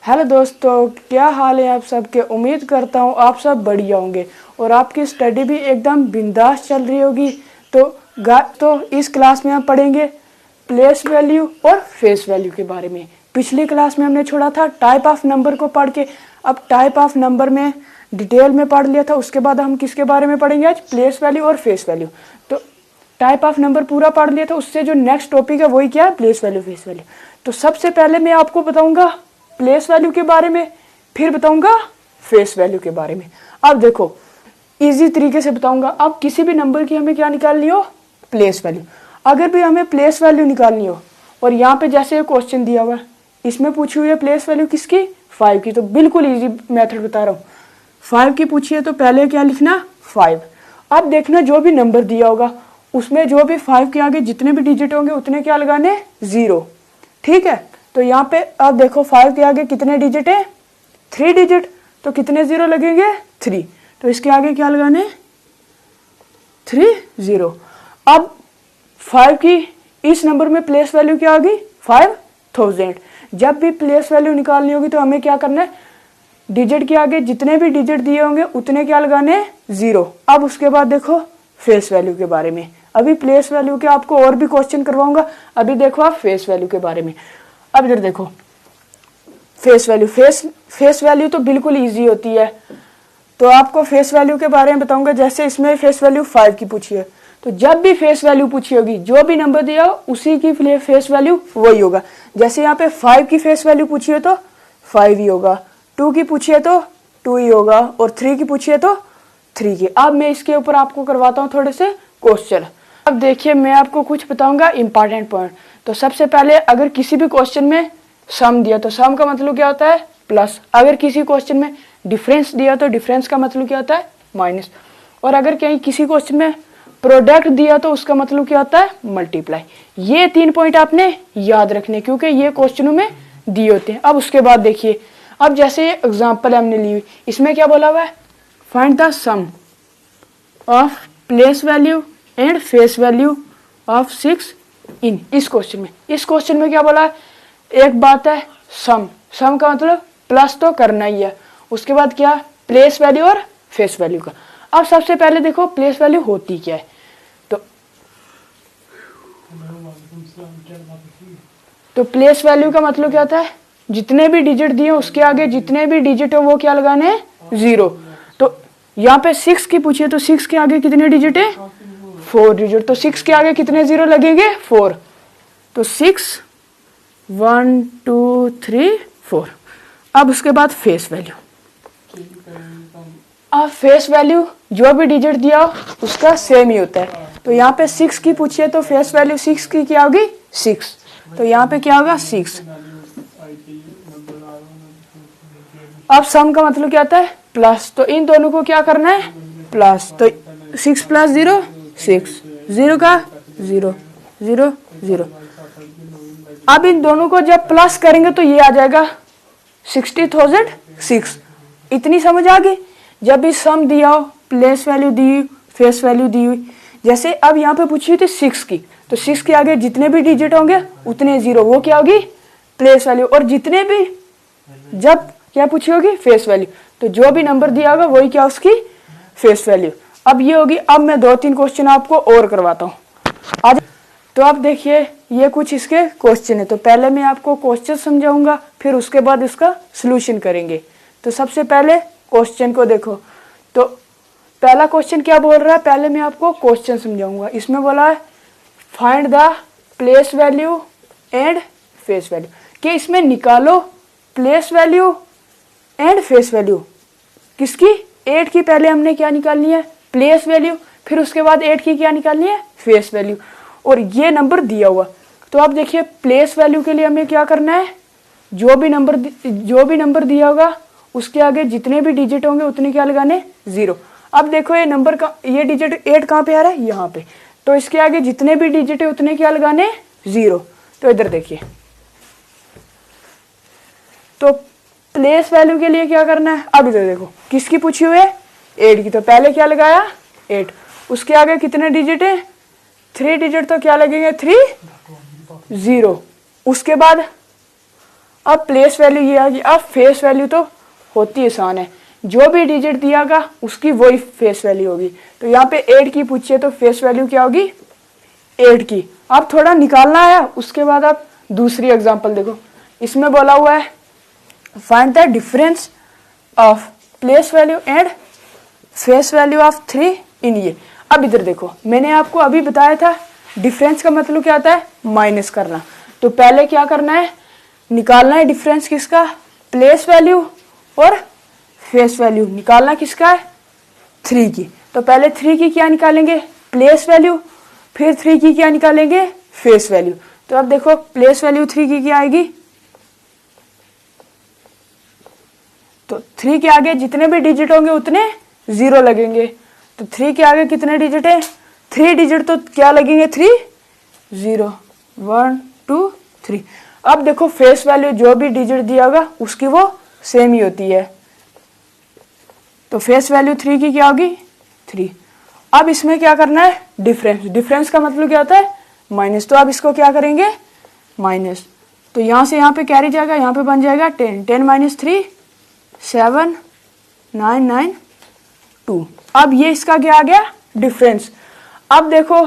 Hello दोस्तों, क्या हाल है आप सबके। उम्मीद करता हूँ आप सब बढ़िया होंगे और आपकी स्टडी भी एकदम बिंदास चल रही होगी। तो इस क्लास में हम पढ़ेंगे प्लेस वैल्यू और फेस वैल्यू के बारे में। पिछली क्लास में हमने छोड़ा था टाइप ऑफ नंबर को पढ़ के। अब टाइप ऑफ नंबर में डिटेल में पढ़ लिया था, उसके बाद हम किसके बारे में पढ़ेंगे आज, प्लेस वैल्यू और फेस वैल्यू। तो टाइप ऑफ नंबर पूरा पढ़ लिया था, उससे जो नेक्स्ट टॉपिक है वही क्या है, प्लेस वैल्यू फेस वैल्यू। तो सबसे पहले मैं आपको बताऊंगा प्लेस वैल्यू के बारे में, फिर बताऊंगा फेस वैल्यू के बारे में। अब देखो इजी तरीके से बताऊंगा। अब किसी भी नंबर की हमें क्या निकालनी हो, प्लेस वैल्यू। अगर भी हमें प्लेस वैल्यू निकालनी हो और यहाँ पे जैसे क्वेश्चन दिया हुआ है, इसमें पूछी हुई है प्लेस वैल्यू किसकी, 5 की। तो बिल्कुल इजी मेथड बता रहा हूँ। 5 की पूछी है तो पहले क्या लिखना, 5। अब देखना जो भी नंबर दिया होगा उसमें जो भी 5 के आगे जितने भी डिजिट होंगे उतने क्या लगाने, 0। ठीक है। तो यहाँ पे अब देखो 5 के आगे कितने डिजिट है, 3 डिजिट। तो कितने 0 लगेंगे, 3। तो इसके आगे क्या लगाने, 3 0। अब 5 की इस नंबर में प्लेस वैल्यू क्या होगी, 5000। जब भी प्लेस वैल्यू निकालनी होगी तो हमें क्या करना है, डिजिट के आगे जितने भी डिजिट दिए होंगे उतने क्या लगाने, 0। अब उसके बाद देखो फेस वैल्यू के बारे में। अभी प्लेस वैल्यू के आपको और भी क्वेश्चन करवाऊंगा, अभी देखो आप फेस वैल्यू के बारे में। अब इधर देखो फेस वैल्यू। फेस वैल्यू तो बिल्कुल इजी होती है। तो आपको फेस वैल्यू के बारे में बताऊंगा। जैसे इसमें फेस वैल्यू 5 की पूछी है, तो जब भी फेस वैल्यू पूछी होगी जो भी नंबर दिया हो उसी की फेस वैल्यू वही होगा। जैसे यहाँ पे 5 की फेस वैल्यू पूछी है तो 5 ही होगा, 2 की पूछी है तो 2 ही होगा, और 3 की पूछी है तो 3 की। अब मैं इसके ऊपर आपको करवाता हूँ थोड़े से क्वेश्चन। अब देखिए मैं आपको कुछ बताऊंगा इंपॉर्टेंट पॉइंट। तो सबसे पहले अगर किसी भी क्वेश्चन में सम दिया तो सम का मतलब क्या होता है, प्लस। अगर किसी क्वेश्चन में डिफरेंस दिया तो डिफरेंस का मतलब क्या होता है, माइनस। और अगर कहीं किसी क्वेश्चन में प्रोडक्ट दिया तो उसका मतलब क्या होता है, मल्टीप्लाई। ये 3 पॉइंट आपने याद रखने क्योंकि ये क्वेश्चनों में दिए होते हैं। अब उसके बाद देखिए, अब जैसे एग्जाम्पल हमने ली हुई, इसमें क्या बोला हुआ है, find the sum of place value and face value of 6 in. इस क्वेश्चन में क्या बोला है, एक बात है सम का मतलब प्लस तो करना ही है, उसके बाद क्या, प्लेस वैल्यू और फेस वैल्यू का। अब सबसे पहले देखो प्लेस वैल्यू होती क्या है। तो प्लेस वैल्यू का मतलब क्या होता है, जितने भी डिजिट दिए उसके आगे जितने भी डिजिट हो वो क्या लगाने हैं, 0। तो यहाँ पे 6 की पूछिए तो 6 के आगे कितने डिजिट है, 4 डिजिट। तो 6 के आगे कितने 0 लगेंगे, 4। तो 6 1 2 3 4। अब उसके बाद फेस वैल्यू। अब फेस वैल्यू जो भी डिजिट दिया उसका सेम ही होता है। तो यहाँ पे 6 की पूछिए तो फेस वैल्यू 6 की क्या होगी, 6। तो यहाँ पे क्या होगा, 6। अब सम का मतलब क्या आता है, प्लस। तो इन दोनों को क्या करना है, प्लस। तो 6 प्लस 0 6, 0 का 0 0 0। अब इन दोनों को जब प्लस करेंगे तो ये आ जाएगा 60,006। इतनी समझ आ गई। जब भी सम दिया हो, प्लेस वैल्यू दी, फेस वैल्यू दी हुई। जैसे अब यहाँ पे पूछी हुई थी 6 की, तो 6 के आगे जितने भी डिजिट होंगे उतने 0, वो क्या होगी, प्लेस वैल्यू। और जितने भी जब क्या पूछी होगी, फेस वैल्यू। तो जो भी नंबर दिया होगा वही क्या, उसकी फेस वैल्यू। अब ये होगी। अब मैं 2-3 क्वेश्चन आपको और करवाता हूँ आज। तो आप देखिए ये कुछ इसके क्वेश्चन है। तो पहले मैं आपको क्वेश्चन समझाऊंगा, फिर उसके बाद इसका सॉल्यूशन करेंगे। तो सबसे पहले क्वेश्चन को देखो। तो पहला क्वेश्चन क्या बोल रहा है, पहले मैं आपको क्वेश्चन समझाऊंगा। इसमें बोला है find the place value and face value, कि इसमें निकालो place value and face value किसकी, 8 की पहले हमने क्या निकालनी है, प्लेस वैल्यू, फिर उसके बाद 8 की क्या निकालनी है, फेस वैल्यू। और ये नंबर दिया हुआ। तो आप देखिए प्लेस वैल्यू के लिए हमें क्या करना है, जो भी नंबर दिया होगा उसके आगे जितने भी डिजिट होंगे उतने क्या लगाने, 0। अब देखो ये नंबर का ये डिजिट 8 कहाँ पे आ रहा है, यहाँ पे। तो इसके आगे जितने भी डिजिट है उतने क्या लगाने, 0। तो इधर देखिए, तो प्लेस वैल्यू के लिए क्या करना है। अब इधर देखो किसकी पूछी हुई है, 8 की। तो पहले क्या लगाया, 8। उसके आगे कितने डिजिट है, 3 डिजिट। तो क्या लगेंगे, 3 0। उसके बाद अब प्लेस वैल्यू ये आ गई। अब फेस वैल्यू तो होती आसान है, जो भी डिजिट दियागा उसकी वही फेस वैल्यू होगी। तो यहाँ पे 8 की पूछिए तो फेस वैल्यू क्या होगी 8 की। अब थोड़ा निकालना है, उसके बाद आप दूसरी एग्जांपल देखो। इसमें बोला हुआ है find the difference of place value and face value of 3 इन ये। अब इधर देखो, मैंने आपको अभी बताया था डिफरेंस का मतलब क्या होता है माइनस करना। तो पहले क्या करना है, निकालना है डिफरेंस किसका, प्लेस वैल्यू और फेस वैल्यू। निकालना किसका है 3 की। तो पहले 3 की क्या निकालेंगे प्लेस वैल्यू, फिर 3 की क्या निकालेंगे फेस वैल्यू। तो अब देखो प्लेस वैल्यू 3 की क्या आएगी, तो 3 के आगे जितने भी डिजिट होंगे उतने 0 लगेंगे। तो 3 के आगे कितने डिजिट है 3 डिजिट, तो क्या लगेंगे 3 0 1 2 3। अब देखो फेस वैल्यू जो भी डिजिट दिया होगा उसकी वो सेम ही होती है। तो फेस वैल्यू 3 की क्या होगी 3। अब इसमें क्या करना है डिफरेंस। डिफरेंस का मतलब क्या होता है माइनस। तो अब इसको क्या करेंगे माइनस। तो यहां से यहां पे कैरी जाएगा, यहां पे बन जाएगा 10 10 माइनस 3 7 9 9 2। अब ये इसका क्या आ गया डिफरेंस। अब देखो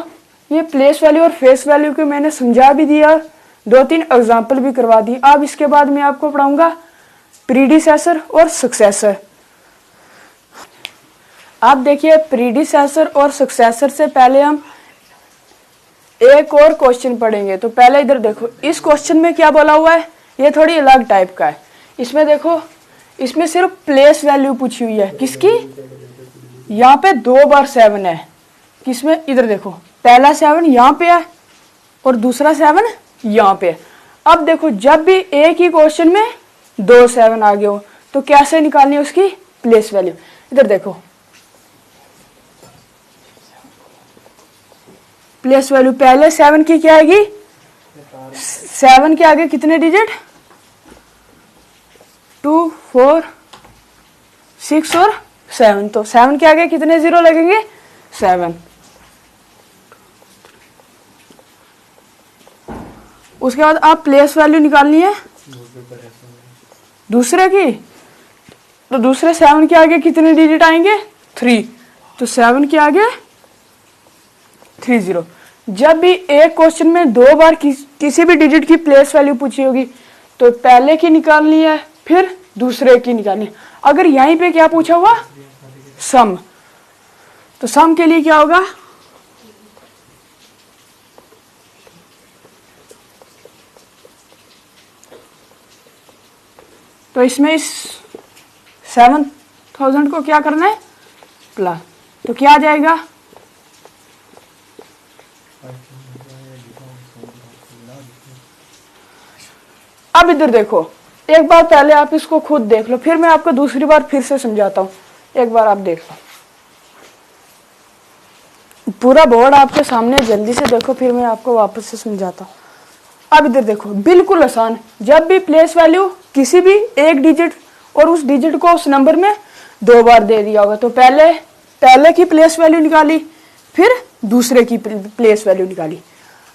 ये प्लेस वैल्यू और फेस वैल्यू को मैंने समझा भी दिया, 2-3 एग्जांपल भी करवा दी। अब इसके बाद मैं आपको पढ़ाऊंगा प्रीडिसेसर और सक्सेसर। अब देखिए प्रीडिसेसर और सक्सेसर से पहले हम एक और क्वेश्चन पढ़ेंगे। तो पहले इधर देखो, इस क्वेश्चन में क्या बोला हुआ है, ये थोड़ी अलग टाइप का है। इसमें देखो, इसमें सिर्फ प्लेस वैल्यू पूछी हुई है किसकी, यहाँ पे 2 बार 7 है। किसमें, इधर देखो पहला 7 यहाँ पे है और दूसरा 7 यहाँ पे है। अब देखो जब भी एक ही क्वेश्चन में 2 7 आ गए हो तो कैसे निकालनी है उसकी प्लेस वैल्यू। इधर देखो प्लेस वैल्यू पहले 7 की क्या आएगी, 7 के आगे कितने डिजिट 2 4 6 और 7। तो 7 के आगे कितने 0 लगेंगे 7। उसके बाद आप प्लेस वैल्यू निकालनी है दूसरे की। तो दूसरे 7 के आगे कितने डिजिट आएंगे 3। तो 7 के आगे 3 0। जब भी एक क्वेश्चन में 2 बार किसी भी डिजिट की प्लेस वैल्यू पूछी होगी तो पहले की निकालनी है फिर दूसरे की निकालनी है। अगर यहीं पे क्या पूछा हुआ सम, तो सम के लिए क्या होगा, तो इसमें इस 7000 को क्या करना है प्लस। तो क्या आ जाएगा, अब इधर देखो एक बार पहले आप इसको खुद देख लो, फिर मैं आपको दूसरी बार फिर से समझाता हूं। एक बार आप देख लो, पूरा बोर्ड आपके सामने, जल्दी से देखो फिर मैं आपको वापस से समझाता हूं। अब इधर देखो बिल्कुल आसान, जब भी प्लेस वैल्यू किसी भी एक डिजिट और उस डिजिट को उस नंबर में 2 बार दे दिया होगा तो पहले की प्लेस वैल्यू निकाली फिर दूसरे की प्लेस वैल्यू निकाली।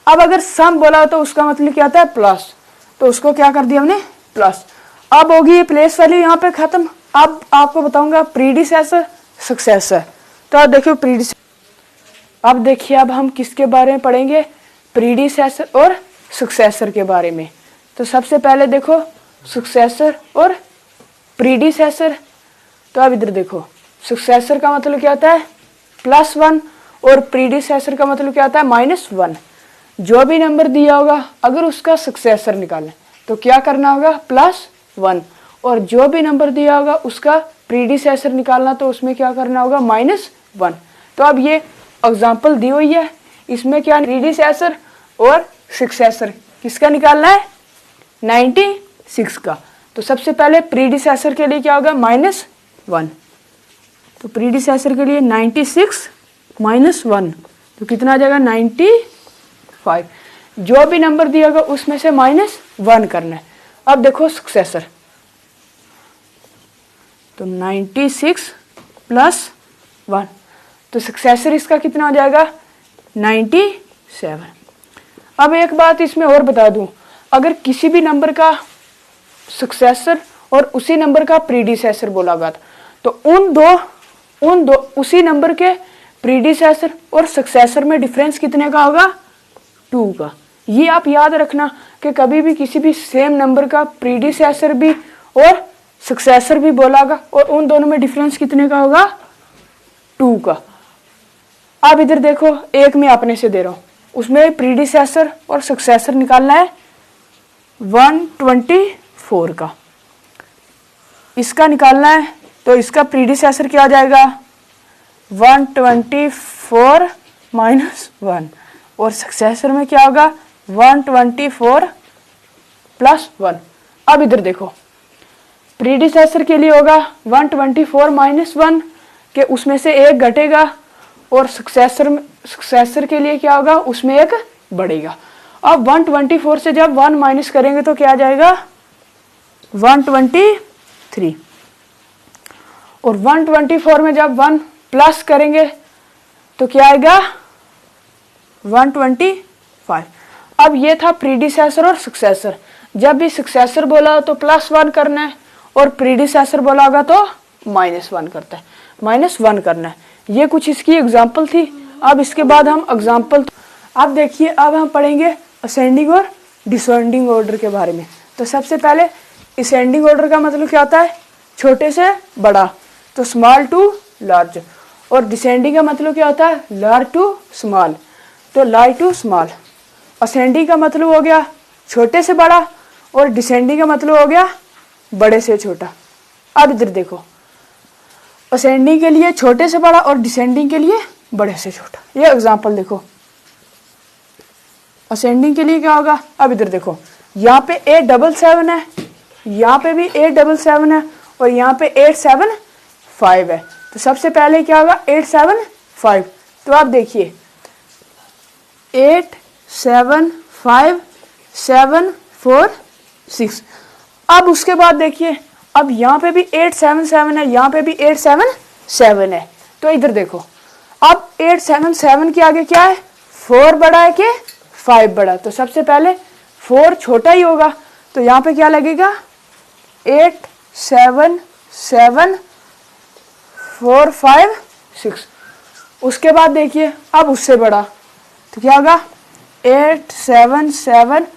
अब अगर सम बोला तो उसका मतलब क्या आता है प्लस, तो उसको क्या कर दिया हमने प्लस। अब होगी ये प्लेस वैल्यू यहाँ पे खत्म। अब आपको बताऊंगा प्रीडिसेसर सक्सेसर। तो अब देखियो प्रीडिसेसर, अब देखिए अब हम किसके बारे में पढ़ेंगे प्रीडिसेसर और सक्सेसर के बारे में। तो सबसे पहले देखो सक्सेसर और प्रीडिसेसर। तो अब इधर देखो सक्सेसर का मतलब क्या होता है +1 और प्रीडिसेसर का मतलब क्या होता है -1। जो भी नंबर दिया होगा अगर उसका सक्सेसर निकालना है तो क्या करना होगा +1, और जो भी नंबर दिया होगा उसका प्रीडिसेसर निकालना तो उसमें क्या करना होगा -1। तो अब ये एग्जाम्पल दी हुई है, इसमें क्या प्रीडिसेसर और सक्सेसर किसका निकालना है 96 का। तो सबसे पहले प्रीडिसेसर के लिए क्या होगा -1। तो प्रीडिसेसर के लिए 96 -1 तो कितना आ जाएगा 95। जो भी नंबर दिया होगा उसमें से -1 करना है। अब देखो सक्सेसर, तो 96 + 1 तो सक्सेसर इसका कितना हो जाएगा 97। अब एक बात इसमें और बता दूं, अगर किसी भी नंबर का सक्सेसर और उसी नंबर का प्रीडिसेसर बोला होगा। तो उन दो उसी नंबर के प्रीडिसेसर और सक्सेसर में डिफरेंस कितने का होगा? 2 का। ये आप याद रखना कि कभी भी किसी भी सेम नंबर का प्रीडिसेसर भी और सक्सेसर भी बोला होगा और उन दोनों में डिफरेंस कितने का होगा? 2 का। अब इधर देखो, एक मैं अपने से दे रहा हूं, उसमें प्रीडिसेसर और सक्सेसर निकालना है 124 का। इसका निकालना है तो इसका प्रीडिसेसर क्या आ जाएगा? 124 माइनस 1 और सक्सेसर में क्या होगा? 124 प्लस 1। अब इधर देखो, प्रीडिसेसर के लिए होगा 124 माइनस 1 के उसमें से एक घटेगा और सक्सेसर के लिए क्या होगा? उसमें एक बढ़ेगा। अब 124 से जब 1 माइनस करेंगे तो क्या आ जाएगा? 123 और 124 में जब 1 प्लस करेंगे तो क्या आएगा? 125। अब ये था प्रीडिसेसर और सक्सेसर। जब भी सक्सेसर बोला हो तो +1 करना है और प्रीडिसेसर बोला होगा तो -1 करता है, -1 करना है। ये कुछ इसकी एग्जाम्पल थी। अब इसके बाद हम एग्जाम्पल, अब देखिए, अब हम पढ़ेंगे असेंडिंग और डिसेंडिंग ऑर्डर के बारे में। तो सबसे पहले असेंडिंग ऑर्डर का मतलब क्या होता है? छोटे से बड़ा, तो स्मॉल टू लार्ज। और डिसेंडिंग का मतलब क्या होता है? लार्ज टू स्मॉल, तो लार्ज टू स्मॉल। असेंडिंग का मतलब हो गया छोटे से बड़ा और डिसेंडिंग का मतलब हो गया बड़े से छोटा। अब इधर देखो, असेंडिंग के लिए छोटे से बड़ा और डिसेंडिंग के लिए बड़े से छोटा। ये एग्जांपल देखो, असेंडिंग के लिए क्या होगा? अब इधर देखो, यहाँ पे 877 है, यहाँ पे भी 877 है और यहाँ पे 875 है। तो सबसे पहले क्या होगा? 875। तो आप देखिए 8 7 5 7 4 6। अब उसके बाद देखिए, अब यहाँ पे भी 877 है, यहाँ पे भी 877 है। तो इधर देखो, अब 877 के आगे क्या है? 4 बड़ा है कि 5 बड़ा? तो सबसे पहले 4 छोटा ही होगा, तो यहाँ पे क्या लगेगा? 8 7 7 4 5 6। उसके बाद देखिए, अब उससे बड़ा तो क्या होगा? 8 7 7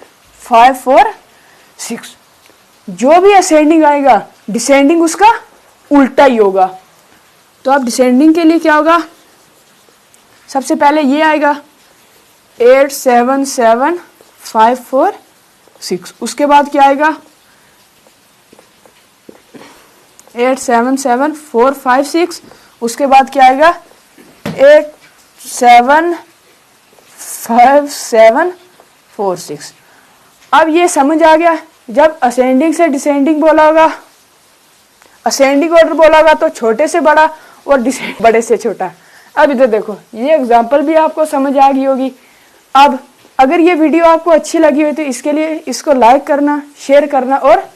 5 4 6। जो भी असेंडिंग आएगा डिसेंडिंग उसका उल्टा ही होगा। तो अब डिसेंडिंग के लिए क्या होगा? सबसे पहले ये आएगा 8 7 7 5 4 6। उसके बाद क्या आएगा? 8 7 7 4 5 6। उसके बाद क्या आएगा? 8 7 5 7 4 6। अब ये समझ आ गया, जब असेंडिंग से डिसेंडिंग बोला होगा, असेंडिंग ऑर्डर बोला होगा तो छोटे से बड़ा और डिसेंडिंग बड़े से छोटा। अब इधर देखो, ये एग्जांपल भी आपको समझ आ गई होगी। अब अगर ये वीडियो आपको अच्छी लगी हो तो इसके लिए इसको लाइक करना, शेयर करना और